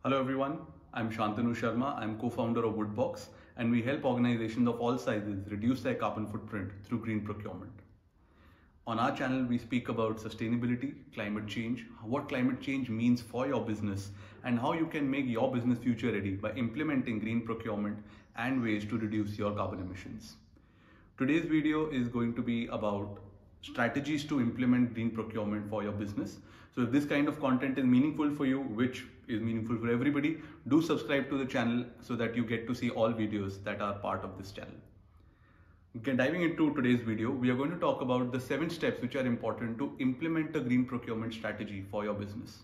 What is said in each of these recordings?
Hello everyone, I'm Shantanu Sharma. I'm co-founder of Woodbox and we help organizations of all sizes reduce their carbon footprint through green procurement. On our channel, we speak about sustainability, climate change, what climate change means for your business and how you can make your business future ready by implementing green procurement and ways to reduce your carbon emissions. Today's video is going to be about strategies to implement green procurement for your business. So if this kind of content is meaningful for you, which is meaningful for everybody, do subscribe to the channel so that you get to see all videos that are part of this channel. Diving into today's video, we are going to talk about the 7 steps which are important to implement a green procurement strategy for your business.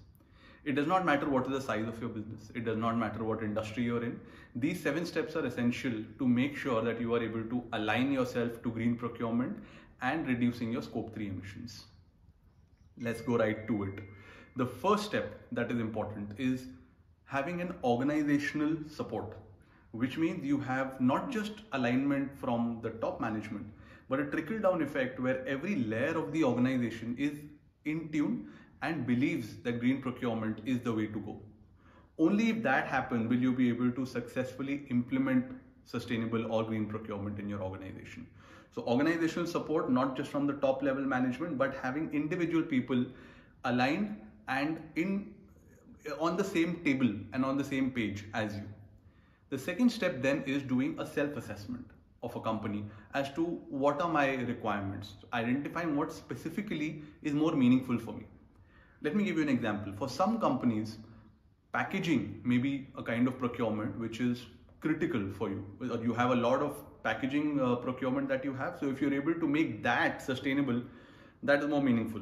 It does not matter what is the size of your business. It does not matter what industry you're in. These 7 steps are essential to make sure that you are able to align yourself to green procurement and reducing your scope 3 emissions. Let's go right to it. The first step that is important is having an organizational support, which means you have not just alignment from the top management, but a trickle down effect where every layer of the organization is in tune and believes that green procurement is the way to go. Only if that happens will you be able to successfully implement sustainable or green procurement in your organization. So organizational support, not just from the top level management, but having individual people aligned and on the same table and on the same page as you. The second step then is doing a self-assessment of a company as to what are my requirements, identifying what specifically is more meaningful for me. Let me give you an example. For some companies, packaging may be a kind of procurement which is critical for you. You have a lot of packaging procurement that you have. So if you're able to make that sustainable, that is more meaningful.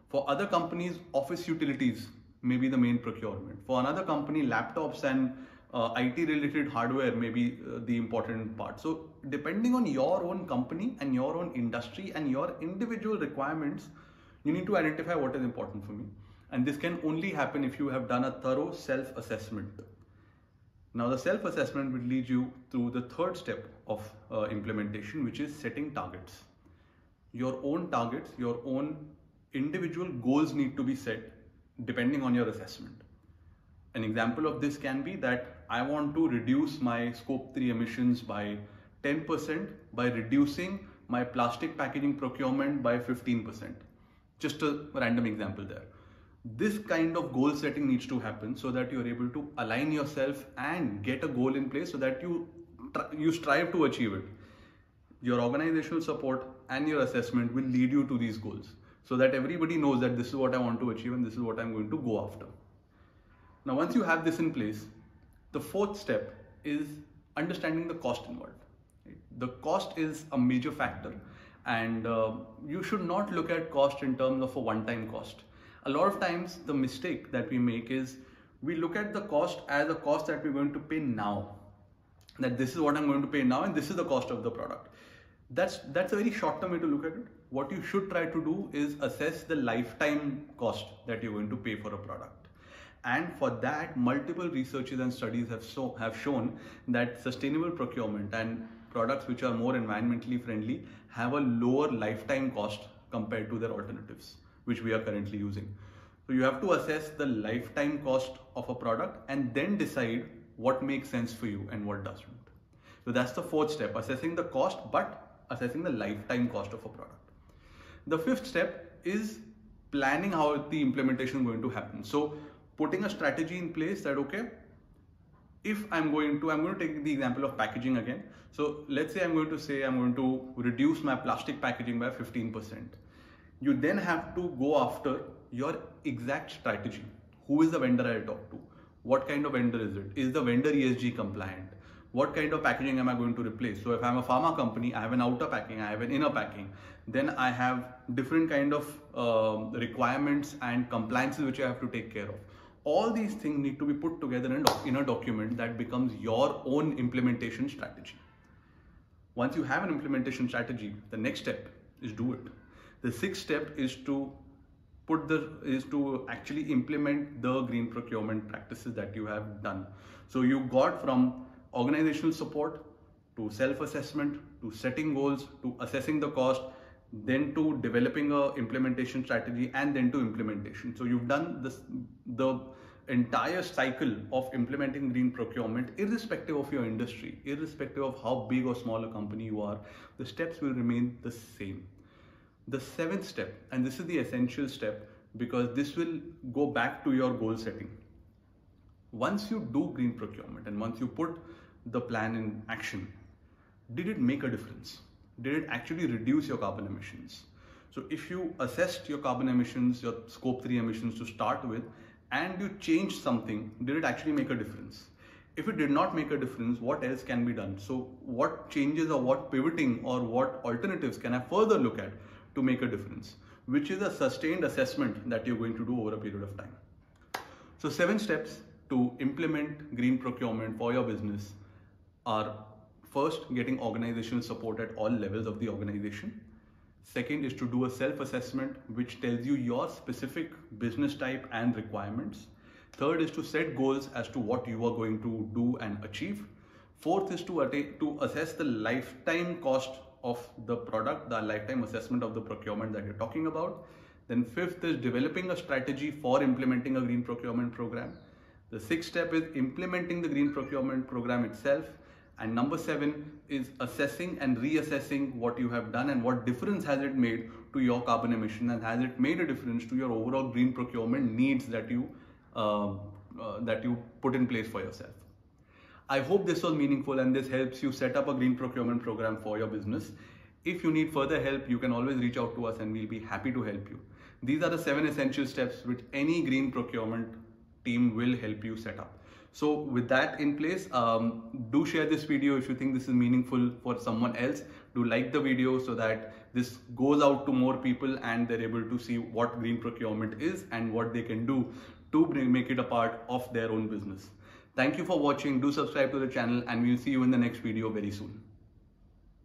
For other companies, office utilities may be the main procurement. For another company, laptops and IT related hardware may be the important part. So depending on your own company and your own industry and your individual requirements, you need to identify what is important for me. And this can only happen if you have done a thorough self-assessment. Now the self-assessment will lead you to the third step of implementation, which is setting targets. Your own targets, your own individual goals need to be set depending on your assessment. An example of this can be that I want to reduce my scope 3 emissions by 10% by reducing my plastic packaging procurement by 15%. Just a random example there. This kind of goal setting needs to happen so that you're able to align yourself and get a goal in place so that you strive to achieve it. Your organizational support and your assessment will lead you to these goals so that everybody knows that this is what I want to achieve and this is what I'm going to go after. Now, once you have this in place, the fourth step is understanding the cost involved. The cost is a major factor and you should not look at cost in terms of a one-time cost. A lot of times the mistake that we make is we look at the cost as a cost that we're going to pay now. That this is what I'm going to pay now and this is the cost of the product. That's a very short-term way to look at it. What you should try to do is assess the lifetime cost that you're going to pay for a product. And for that, multiple researches and studies have shown that sustainable procurement and products which are more environmentally friendly have a lower lifetime cost compared to their alternatives, which we are currently using. So you have to assess the lifetime cost of a product and then decide what makes sense for you and what doesn't. So that's the fourth step, assessing the cost, but assessing the lifetime cost of a product. The fifth step is planning how the implementation is going to happen. So putting a strategy in place that, okay, if I'm going to take the example of packaging again. So let's say I'm going to reduce my plastic packaging by 15%. You then have to go after your exact strategy. Who is the vendor I talk to? What kind of vendor is it? Is the vendor ESG compliant? What kind of packaging am I going to replace? So if I'm a pharma company, I have an outer packing, I have an inner packing. Then I have different kind of requirements and compliances which I have to take care of. All these things need to be put together in a document that becomes your own implementation strategy. Once you have an implementation strategy, the next step is do it. The sixth step is to actually implement the green procurement practices that you have done. So you got from organizational support to self-assessment to setting goals to assessing the cost, then to developing a implementation strategy, and then to implementation. So you've done this, the entire cycle of implementing green procurement, irrespective of your industry, irrespective of how big or small a company you are, the steps will remain the same. The seventh step, and this is the essential step because this will go back to your goal setting. Once you do green procurement and once you put the plan in action, did it make a difference? Did it actually reduce your carbon emissions? So if you assessed your carbon emissions, your scope 3 emissions to start with, and you changed something, did it actually make a difference? If it did not make a difference, what else can be done? So what changes or what pivoting or what alternatives can I further look at to make a difference? Which is a sustained assessment that you're going to do over a period of time. So 7 steps to implement green procurement for your business are: first, getting organizational support at all levels of the organization. Second is to do a self-assessment which tells you your specific business type and requirements. Third is to set goals as to what you are going to do and achieve. Fourth is to assess the lifetime cost of the product, the lifetime assessment of the procurement that you're talking about. Then fifth is developing a strategy for implementing a green procurement program. The sixth step is implementing the green procurement program itself. And number 7 is assessing and reassessing what you have done and what difference has it made to your carbon emission, and has it made a difference to your overall green procurement needs that you put in place for yourself. I hope this was meaningful and this helps you set up a green procurement program for your business. If you need further help, you can always reach out to us and we'll be happy to help you. These are the 7 essential steps which any green procurement team will help you set up. So with that in place, do share this video if you think this is meaningful for someone else. Do like the video so that this goes out to more people and they're able to see what green procurement is and what they can do to make it a part of their own business. Thank you for watching. Do subscribe to the channel and we'll see you in the next video very soon.